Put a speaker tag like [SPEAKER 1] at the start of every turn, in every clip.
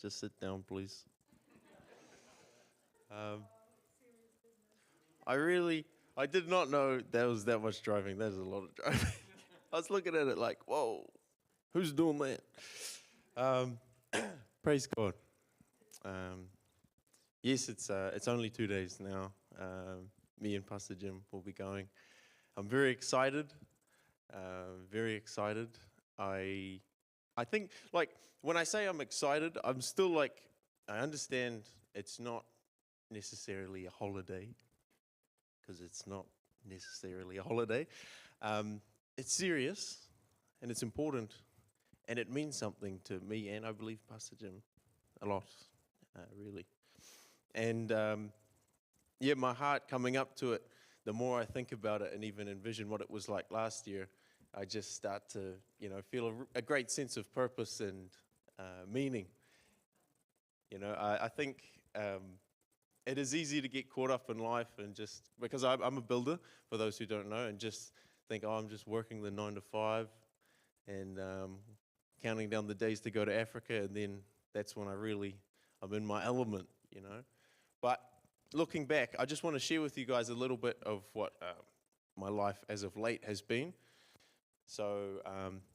[SPEAKER 1] Just sit down, please. Um, I did not know there was that much driving. That is a lot of driving. I was looking at it like, whoa, who's doing that? Um, praise God. Um, yes, it's only 2 days now. Me and Pastor Jim will be going. I'm very excited. Very excited. I I think like when I say I'm excited, I'm still like I understand it's not necessarily a holiday because it's not necessarily a holiday. Um, it's serious and it's important and it means something to me and I believe Pastor Jim a lot, really. And yeah, my heart coming up to it, the more I think about it and even envision what it was like last year, I just start to, feel a great sense of purpose and meaning. I think it is easy to get caught up in life and just, because I'm a builder, for those who don't know, and just think, oh, I'm just working the 9 to 5 and counting down the days to go to Africa, and then that's when I'm in my element. But looking back, I just want to share with you guys a little bit of what my life as of late has been. So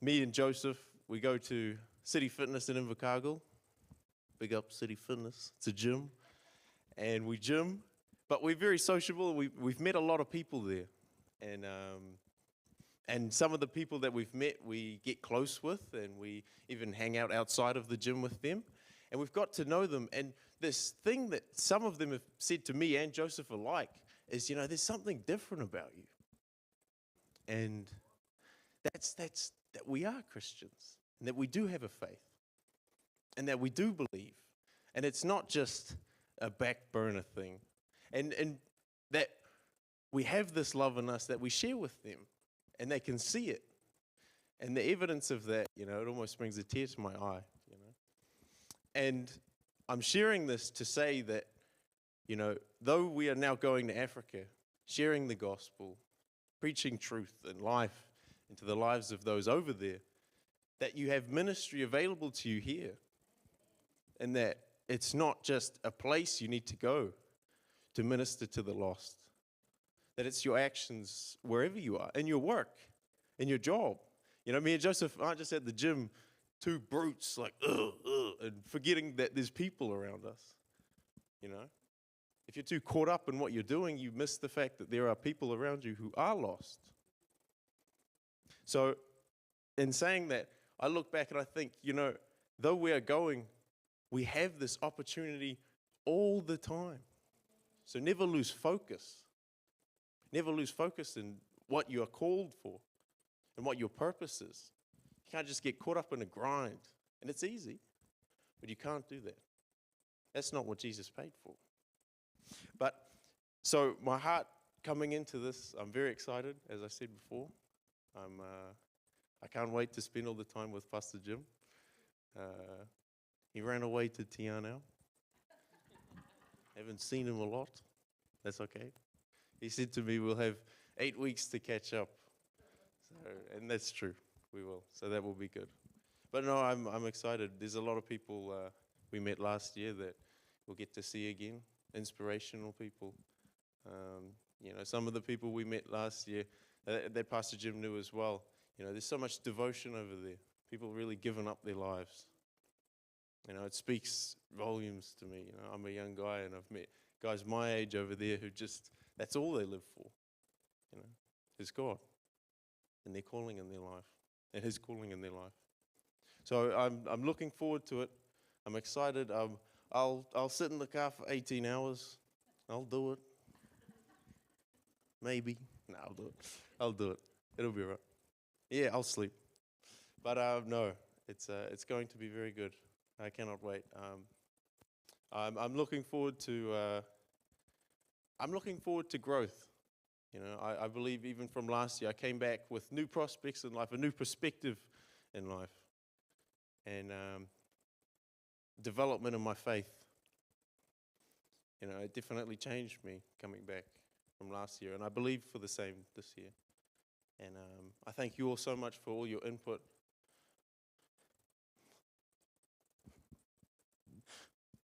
[SPEAKER 1] me and Joseph, we go to City Fitness in Invercargill. Big up City Fitness. It's a gym. And we gym, but we're very sociable. We've met a lot of people there. And some of the people that we've met, we get close with, and we even hang out outside of the gym with them. And we've got to know them. And this thing that some of them have said to me and Joseph alike is, there's something different about you. And that's that we are Christians, and that we do have a faith, and that we do believe. And it's not just a back burner thing. And that we have this love in us that we share with them, and they can see it. And the evidence of that, it almost brings a tear to my eye. And I'm sharing this to say that, though we are now going to Africa, sharing the gospel, preaching truth and life into the lives of those over there, that you have ministry available to you here. And that it's not just a place you need to go to minister to the lost. That it's your actions wherever you are, in your work, in your job. Me and Joseph aren't just at the gym, two brutes, like, and forgetting that there's people around us. If you're too caught up in what you're doing, you miss the fact that there are people around you who are lost. So, in saying that, I look back and I think, though we are going, we have this opportunity all the time. So never lose focus. Never lose focus in what you are called for and what your purpose is. You can't just get caught up in a grind. And it's easy, but you can't do that. That's not what Jesus paid for. But so my heart coming into this, I'm very excited, as I said before. I can't wait to spend all the time with Pastor Jim. He ran away to Tiana. Haven't seen him a lot. That's okay. He said to me, we'll have 8 weeks to catch up. And that's true. We will. So that will be good. But no, I'm excited. There's a lot of people we met last year that we'll get to see again. Inspirational people. Some of the people we met last year that Pastor Jim knew as well. There's so much devotion over there. People really giving up their lives. It speaks volumes to me. I'm a young guy and I've met guys my age over there who just, that's all they live for. Is God and their calling in their life and His calling in their life. So I'm looking forward to it. I'm excited. I'll sit in the car for 18 hours. I'll do it. Maybe. No, I'll do it. It'll be right. Yeah, I'll sleep. But no, it's going to be very good. I cannot wait. I'm looking forward to. I'm looking forward to growth. I believe even from last year, I came back with new prospects in life, a new perspective in life, and development in my faith. It definitely changed me coming back from last year, and I believe for the same this year. And I thank you all so much for all your input.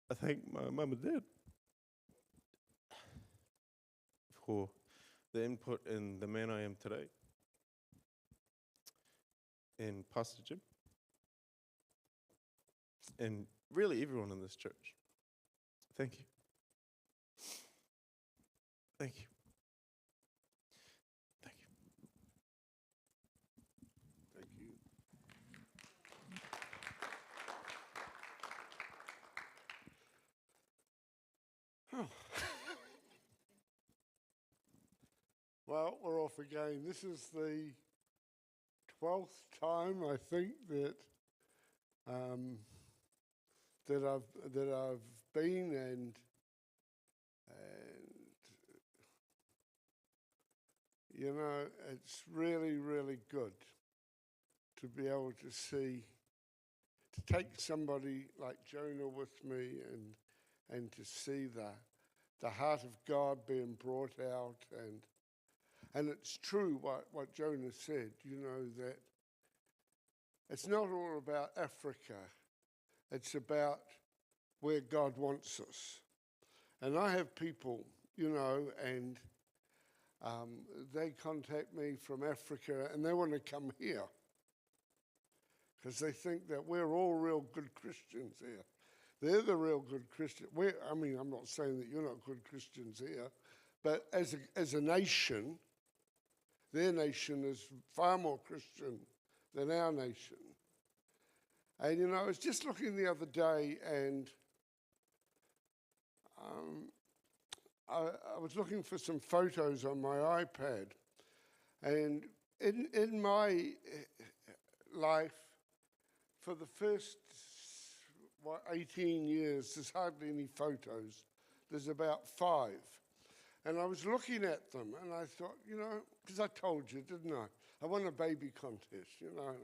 [SPEAKER 1] I thank my mum and dad for the input in the man I am today, and Pastor Jim, and really everyone in this church. Thank you. Thank you. Thank you.
[SPEAKER 2] Thank you. Oh. Well, we're off again. This is the 12th time, I think, that I've been, and you know, it's really, really good to be able to see, to take somebody like Jonah with me, and to see the heart of God being brought out, and it's true what Jonah said, you know, that it's not all about Africa, it's about where God wants us. And I have people, you know, and they contact me from Africa and they want to come here because they think that we're all real good Christians here. They're the real good Christians. I'm not saying that you're not good Christians here, but as a nation, their nation is far more Christian than our nation. And, you know, I was just looking the other day, and I was looking for some photos on my iPad. And in my life, for the first 18 years, there's hardly any photos. There's about 5. And I was looking at them, and I thought, you know, because I told you, didn't I? I won a baby contest, you know.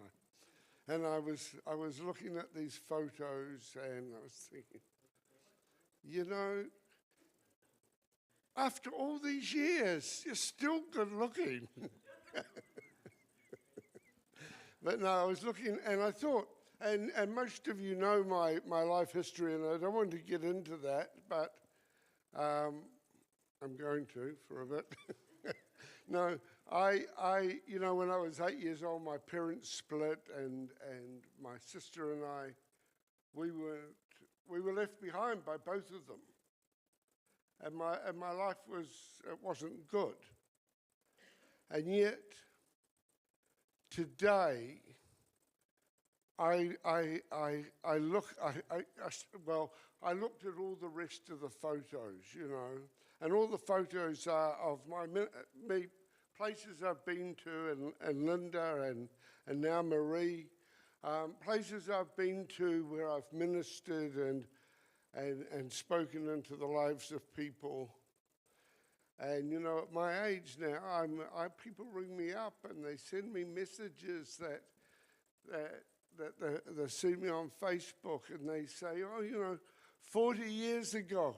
[SPEAKER 2] And I was looking at these photos, and I was thinking, you know, after all these years, you're still good looking. But no, I was looking, and I thought, and most of you know my life history, and I don't want to get into that, but I'm going to for a bit. No, you know, when I was 8 years old, my parents split, and my sister and I, we were left behind by both of them, and my life wasn't good, and yet today I looked at all the rest of the photos, you know, and all the photos are of me places I've been to, and Linda and now Marie, places I've been to where I've ministered and spoken into the lives of people. And you know, at my age now, people ring me up and they send me messages that they see me on Facebook, and they say, oh, you know, 40 years ago.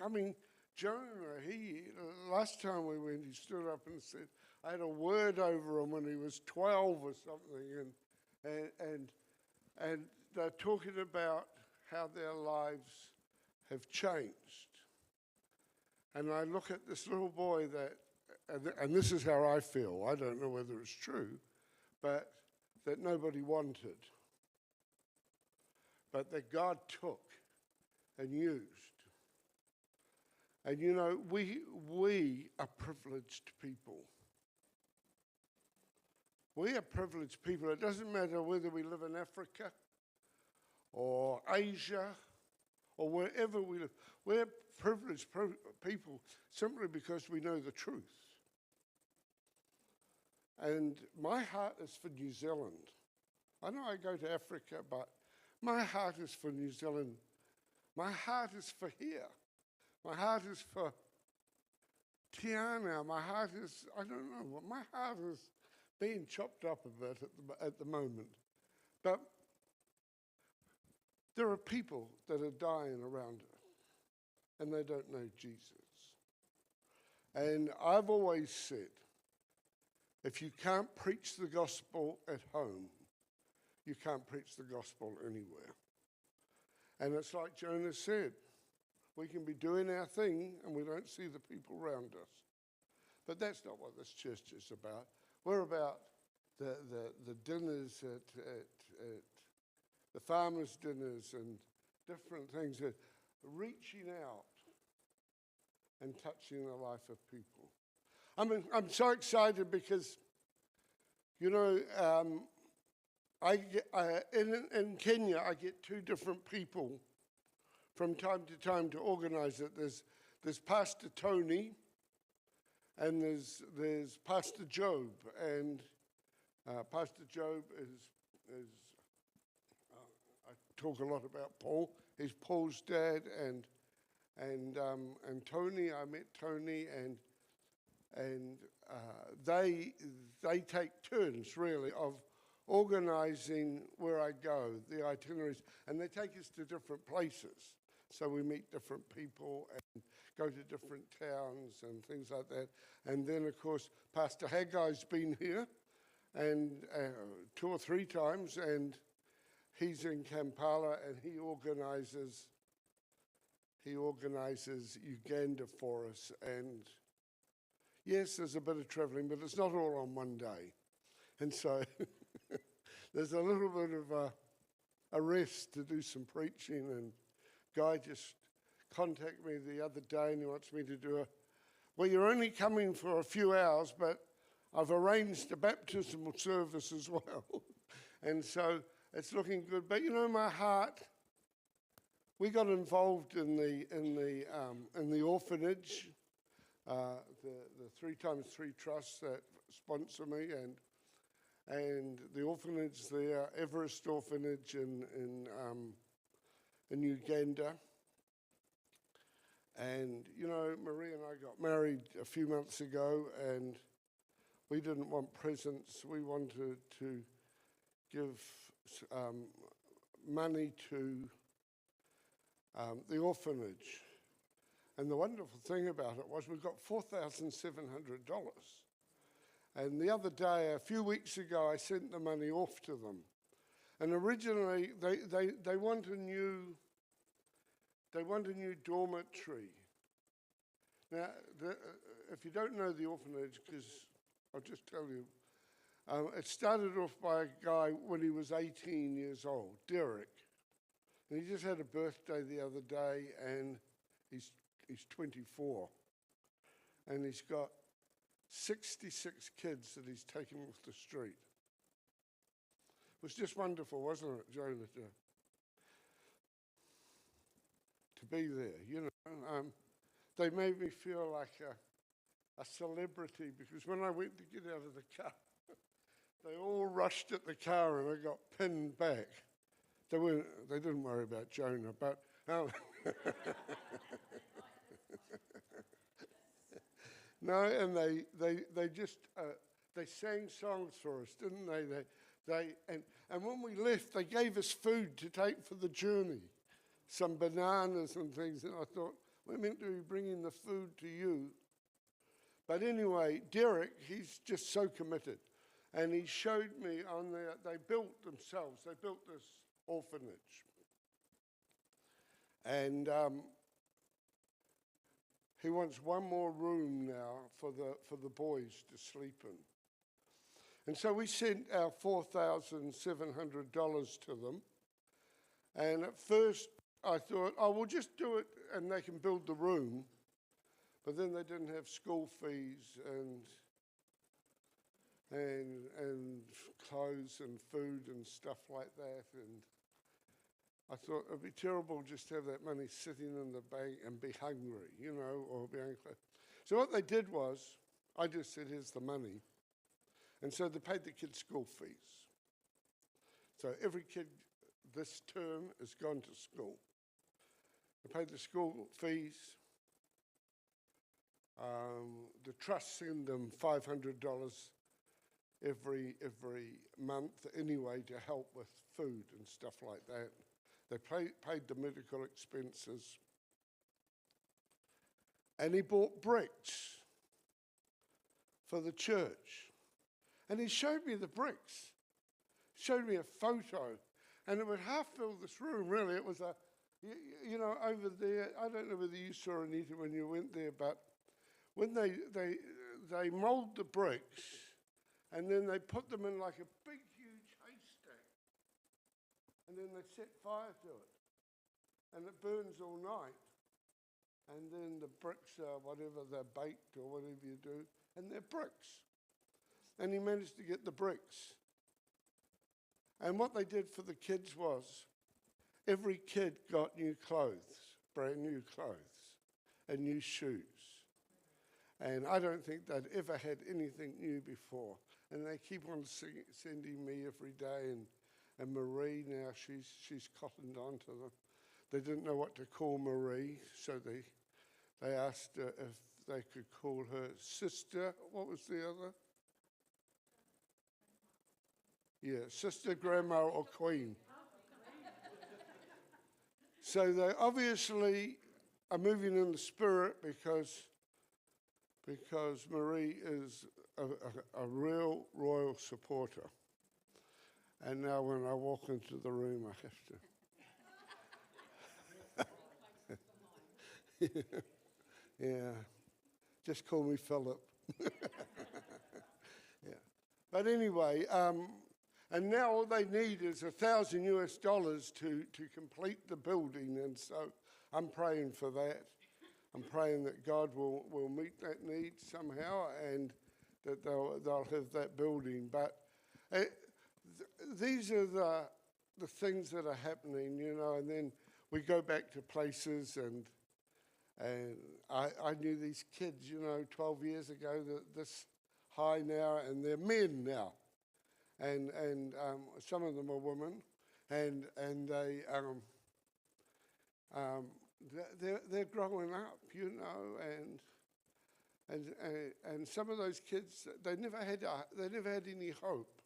[SPEAKER 2] I mean, Jonah, last time we went, he stood up and said, I had a word over him when he was 12 or something, and they're talking about how their lives have changed. And I look at this little boy and this is how I feel, I don't know whether it's true, but that nobody wanted, but that God took and used. And you know, we are privileged people. We are privileged people. It doesn't matter whether we live in Africa or Asia or wherever we live. We're privileged people simply because we know the truth. And my heart is for New Zealand. I know I go to Africa, but my heart is for New Zealand. My heart is for here. My heart is for Tiana. My heart is, I don't know, my heart is being chopped up a bit at the moment. But there are people that are dying around us, and they don't know Jesus. And I've always said, if you can't preach the gospel at home, you can't preach the gospel anywhere. And it's like Jonah said, We can be doing our thing and we don't see the people around us. But that's not what this church is about. We're about the dinners at the farmers' dinners and different things, reaching out and touching the life of people. I'm so excited because, you know, in Kenya, I get two different people from time to time to organize it. There's Pastor Tony and there's Pastor Job. And Pastor Job is I talk a lot about Paul. He's Paul's dad, and Tony. I met Tony, and they take turns really of organising where I go, the itineraries, and they take us to different places. So we meet different people and go to different towns and things like that. And then, of course, Pastor Haggai's been here and 2 or 3 times, and he's in Kampala, and he organises Uganda for us. And yes, there's a bit of travelling, but it's not all on one day. And so there's a little bit of a rest to do some preaching. And Guy just contacted me the other day, and he wants me to do well, you're only coming for a few hours, but I've arranged a baptismal service as well. And so it's looking good. But you know, my heart, we got involved in the orphanage, the 3x3 Trust that sponsor me, and the orphanage there, Everest Orphanage in Uganda. And you know, Marie and I got married a few months ago, and we didn't want presents. We wanted to give money to the orphanage. And the wonderful thing about it was we got $4,700. And the other day, a few weeks ago, I sent the money off to them. And originally, they want a new dormitory. Now, if you don't know the orphanage, because I'll just tell you, it started off by a guy when he was 18 years old, Derek. And he just had a birthday the other day, and he's 24. And he's got 66 kids that he's taken off the street. It was just wonderful, wasn't it, Jonah, to be there, you know. They made me feel like a celebrity, because when I went to get out of the car, they all rushed at the car and I got pinned back. They didn't worry about Jonah, but no, and they just they sang songs for us, didn't they? And when we left, they gave us food to take for the journey, some bananas and things. And I thought, we're meant to be bringing the food to you. But anyway, Derek, he's just so committed. And he showed me on there, they built themselves, they built this orphanage. And he wants one more room now for the boys to sleep in. And so we sent our $4,700 to them. And at first I thought, oh, we'll just do it and they can build the room. But then they didn't have school fees and clothes and food and stuff like that. And I thought it'd be terrible just to have that money sitting in the bank and be hungry, you know, or be unclothed. So what they did was, I just said, here's the money. And so they paid the kids' school fees. So every kid this term has gone to school. They paid the school fees. The trust send them $500 every month anyway to help with food and stuff like that. They paid the medical expenses. And he bought bricks for the church. And he showed me the bricks. Showed me a photo. And it would half fill this room, really. It was You know, over there, I don't know whether you saw Anita when you went there, but when they mould the bricks and then they put them in like a big, huge haystack and then they set fire to it and it burns all night. And then the bricks are whatever, they're baked or whatever you do, and they're bricks. And he managed to get the bricks. And what they did for the kids was every kid got new clothes, brand new clothes, and new shoes. And I don't think they'd ever had anything new before. And they keep on sending me every day. And Marie now, she's cottoned on to them. They didn't know what to call Marie, so they asked her if they could call her sister. What was the other? Yeah, sister, grandma, or queen. So they obviously are moving in the spirit because Marie is a real royal supporter. And now when I walk into the room, I have to. Yeah, just call me Philip. Yeah. But anyway, and now all they need is $1,000 to complete the building, and so I'm praying for that. I'm praying that God will meet that need somehow, and that they'll have that building. But these are the things that are happening, you know. And then we go back to places, and I knew these kids, you know, 12 years ago, this high now, and they're men now. And some of them are women, and they're growing up, you know, and some of those kids, they never had any hope,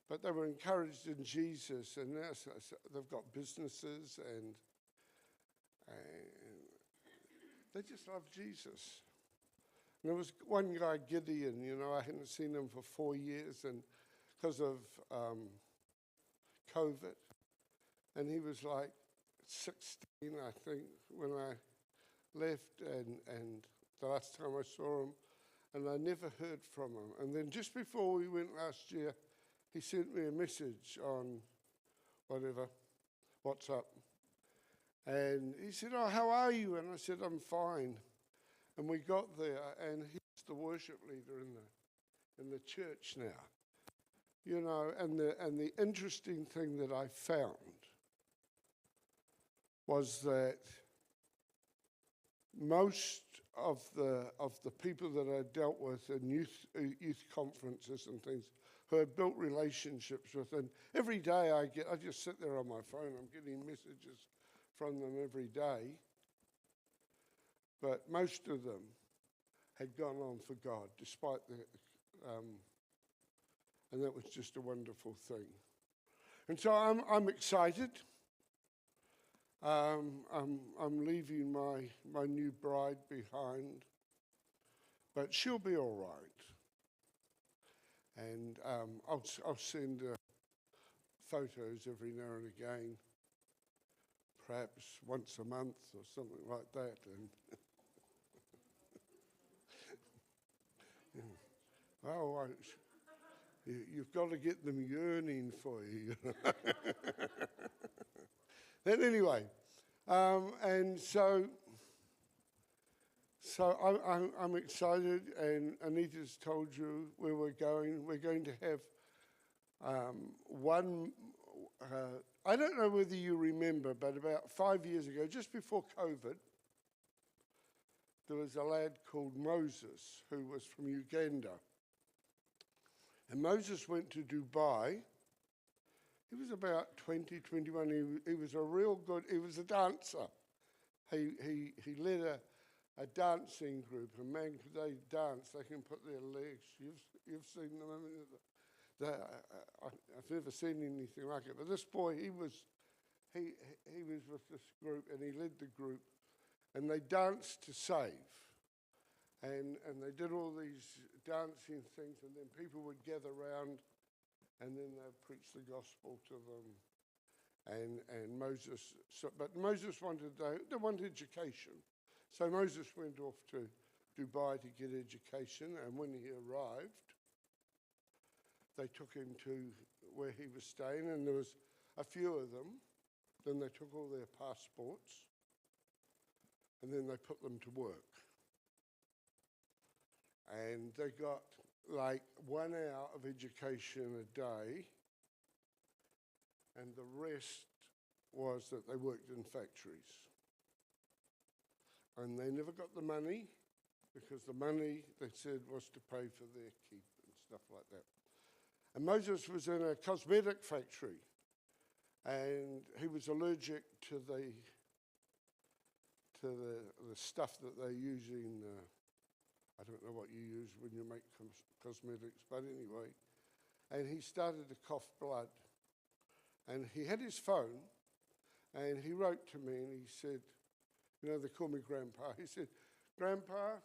[SPEAKER 2] but they were encouraged in Jesus, and now so they've got businesses, and they just love Jesus. And there was one guy, Gideon, you know, I hadn't seen him for 4 years, and because of COVID, and he was like 16, I think, when I left, and the last time I saw him, and I never heard from him. And then just before we went last year, he sent me a message on WhatsApp, and he said, "Oh, how are you?" And I said, "I'm fine." And we got there, and he's the worship leader in the church now, you know. And the interesting thing that I found was that most of the people that I dealt with in youth conferences and things, who had built relationships with, and every day I just sit there on my phone. I'm getting messages from them every day. But most of them had gone on for God, despite and that was just a wonderful thing. And so I'm excited. I'm leaving my new bride behind, but she'll be all right. And I'll send photos every now and again, perhaps once a month or something like that. And oh, you've got to get them yearning for you. But anyway, and so I'm excited, and Anita's told you where we're going. We're going to have one. I don't know whether you remember, but about 5 years ago, just before COVID, there was a lad called Moses who was from Uganda. And Moses went to Dubai. He was about 20, 21. He was a real good, he was a dancer. He led a dancing group. And man, could they dance? They can put their legs. You've seen them, haven't you? I've never seen anything like it. But this boy, he was with this group, and he led the group. And they danced to save. And they did all these dancing things, and then people would gather round, and then they'd preach the gospel to them. and Moses, but Moses wanted education. So Moses went off to Dubai to get education, and when he arrived, they took him to where he was staying, and there was a few of them. Then they took all their passports, and then they put them to work. And they got like 1 hour of education a day, and the rest was that they worked in factories. And they never got the money, because the money, they said, was to pay for their keep and stuff like that. And Moses was in a cosmetic factory, and he was allergic to the stuff that they use in, I don't know what you use when you make cosmetics, but anyway. And he started to cough blood. And he had his phone, and he wrote to me, and he said, you know, they call me Grandpa. He said, Grandpa,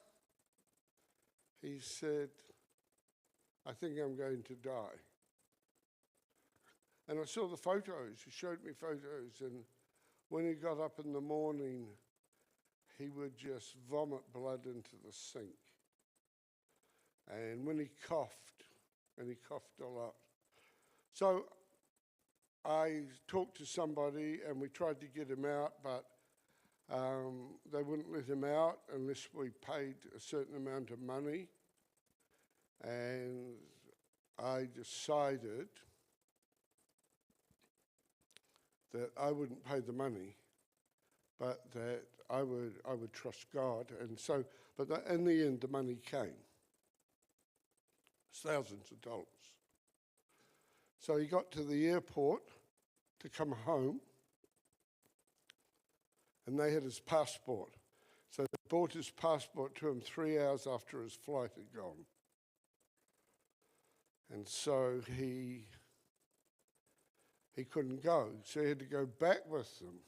[SPEAKER 2] he said, I think I'm going to die. And I saw the photos. He showed me photos, and when he got up in the morning, he would just vomit blood into the sink. And when he coughed, and he coughed a lot. So I talked to somebody, and we tried to get him out, but they wouldn't let him out unless we paid a certain amount of money. And I decided that I wouldn't pay the money, but that I would trust God. And so, but in the end, the money came. It's thousands of dollars. So he got to the airport to come home, and they had his passport. So they brought his passport to him 3 hours after his flight had gone. And so he couldn't go, so he had to go back with them.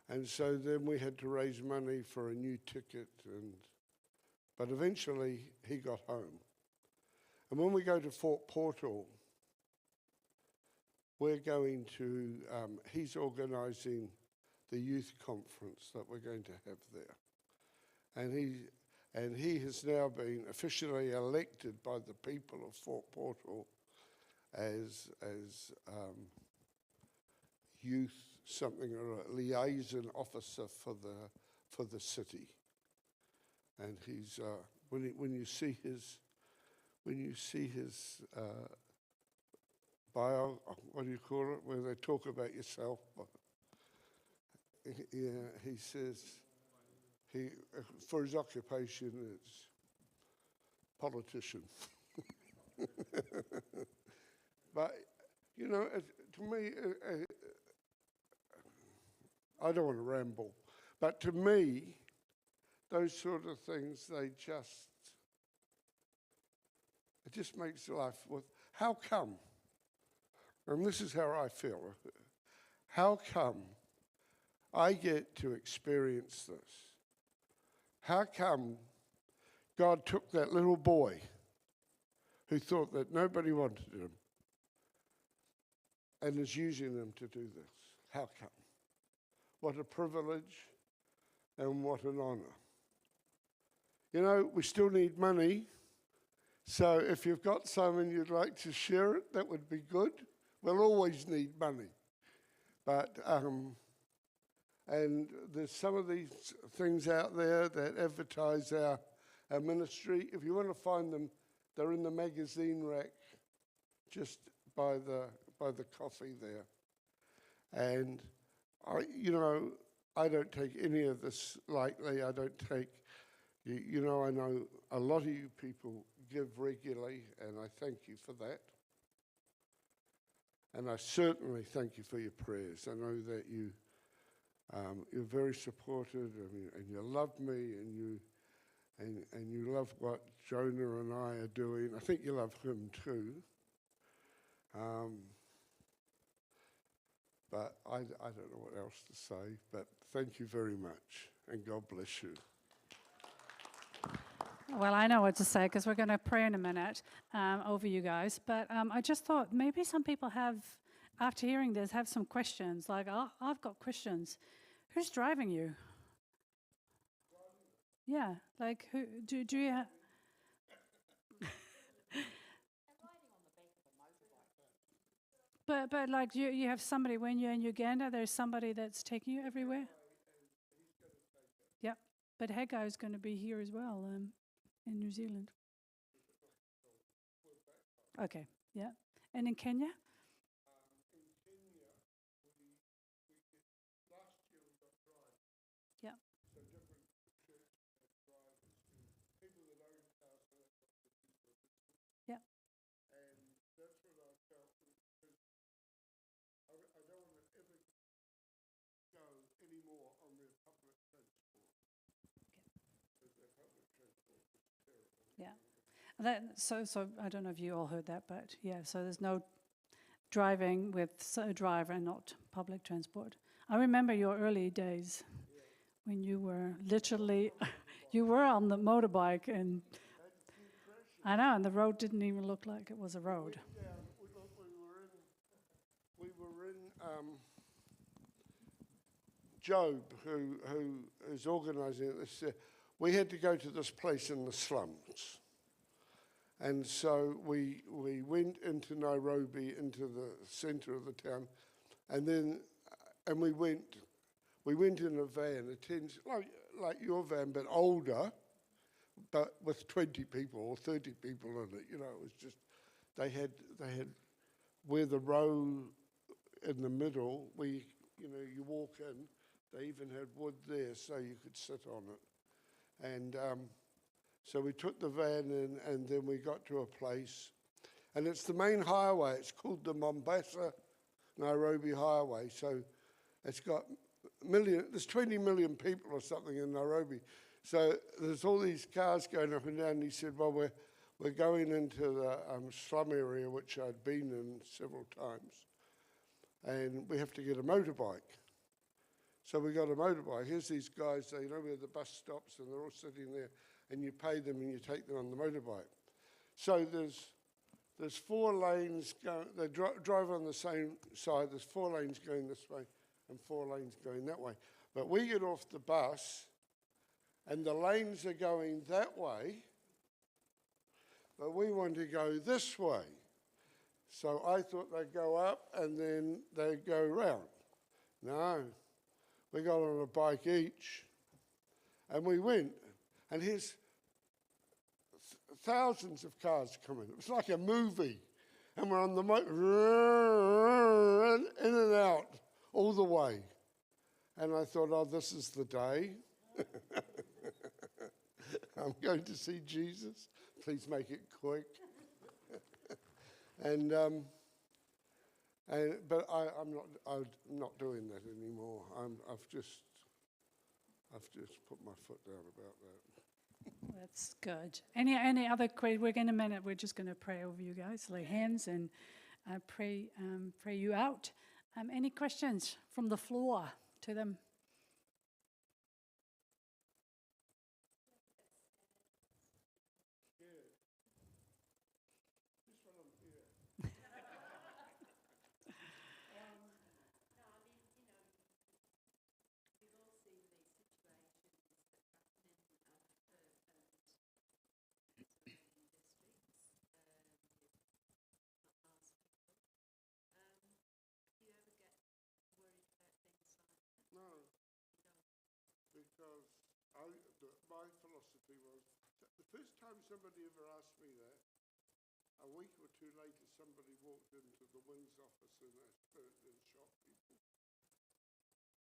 [SPEAKER 2] And so then we had to raise money for a new ticket, but eventually he got home. And when we go to Fort Portal, we're going to, he's organising the youth conference that we're going to have there. And he has now been officially elected by the people of Fort Portal as youth something, or a liaison officer for the city. And he's when you see his bio, what do you call it, where they talk about yourself? Yeah, he says for his occupation it's politician. But you know, to me, I don't want to ramble, but to me, those sort of things, it just makes life worth. How come? And this is how I feel. How come I get to experience this? How come God took that little boy who thought that nobody wanted him and is using him to do this? How come? What a privilege and what an honor. You know, we still need money, so if you've got some and you'd like to share it, that would be good. We'll always need money. But, and there's some of these things out there that advertise our ministry. If you want to find them, they're in the magazine rack just by the coffee there. And I don't take any of this lightly. I don't take, I know a lot of you people give regularly, and I thank you for that. And I certainly thank you for your prayers. I know that you're very supportive, and you love me, and you love what Jonah and I are doing. I think you love him too. But I don't know what else to say, but thank you very much, and God bless you.
[SPEAKER 3] Well, I know what to say because we're going to pray in a minute over you guys. But I just thought maybe some people have after hearing this, have some questions. Like, I've got questions. Who's driving you? Yeah, like, who do you have? But like, you have somebody when you're in Uganda, there's somebody that's taking you everywhere? Yep. But Haggai is going to be here as well in New Zealand. Okay, yeah. And in Kenya? Yeah. Yeah. Yeah. So I don't know if you all heard that, but yeah, so there's no driving with a driver and not public transport. I remember your early days when you were literally, you were on the motorbike, and I know, and the road didn't even look like it was a road.
[SPEAKER 2] We were in Job, who is organising this. We had to go to this place in the slums. And so we went into Nairobi, into the centre of the town, and we went in a van, like your van, but older, but with 20 people or 30 people in it. You know, it was just they had where the row in the middle, you walk in. They even had wood there so you could sit on it, and. So we took the van in, and then we got to a place, and it's the main highway. It's called the Mombasa-Nairobi Highway. So it's got there's 20 million people or something in Nairobi. So there's all these cars going up and down. And he said, well, we're going into the slum area, which I'd been in several times, and we have to get a motorbike. So we got a motorbike. Here's these guys, they know where the bus stops, and they're all sitting there. And you pay them and you take them on the motorbike. So there's 4 lanes going. They drive on the same side. There's 4 lanes going this way and 4 lanes going that way. But we get off the bus, and the lanes are going that way, but we want to go this way. So I thought they'd go up and then they'd go round. No, we got on a bike each, and we went. And here's thousands of cars coming. It was like a movie. And we're on the motor, in and out, all the way. And I thought, oh, this is the day. I'm going to see Jesus. Please make it quick. But I'm not doing that anymore. I've just put my foot down about that.
[SPEAKER 3] That's good. Any other questions? We're in a minute. We're just going to pray over you guys, lay hands, and pray you out. Any questions from the floor to them?
[SPEAKER 2] No, because my philosophy was the first time somebody ever asked me that, a week or 2 later, somebody walked into the Wings office and shot people.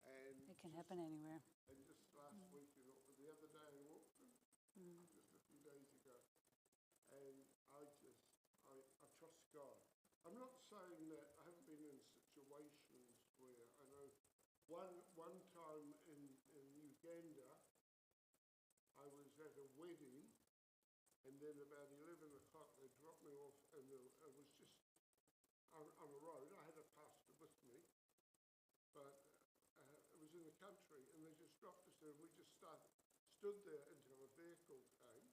[SPEAKER 2] And
[SPEAKER 3] It can happen anywhere.
[SPEAKER 2] And just last week, the other day, I walked in, just a few days ago, and I trust God. I'm not saying that I haven't been in situations where I know. One time in Uganda, I was at a wedding, and then about 11 o'clock they dropped me off, and I was just on a road. I had a pastor with me, but it was in the country, and they just dropped us there, and we just stood there until a vehicle came,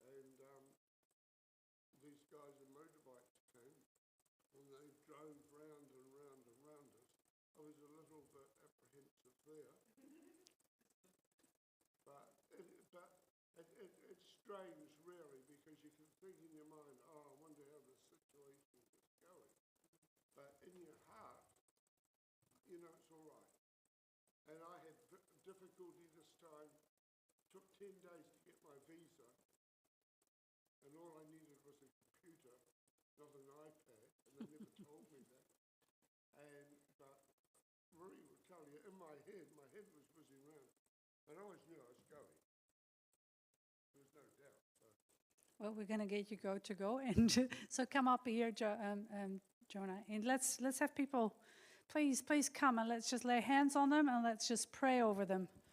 [SPEAKER 2] and these guys in motorbikes came, and strange, really, because you can think in your mind, oh, I wonder how this situation is going. But in your heart, you know it's all right. And I had difficulty this time. Took 10 days to get my visa, and all I needed was a computer, not an iPad, and they never told me that. But Marie would tell you, in my head was whizzing around, and I always knew I was going. There was no doubt. So.
[SPEAKER 3] Well, we're going to get you to go, and so come up here, Jonah, and let's have people, please come, and let's just lay hands on them, and let's just pray over them.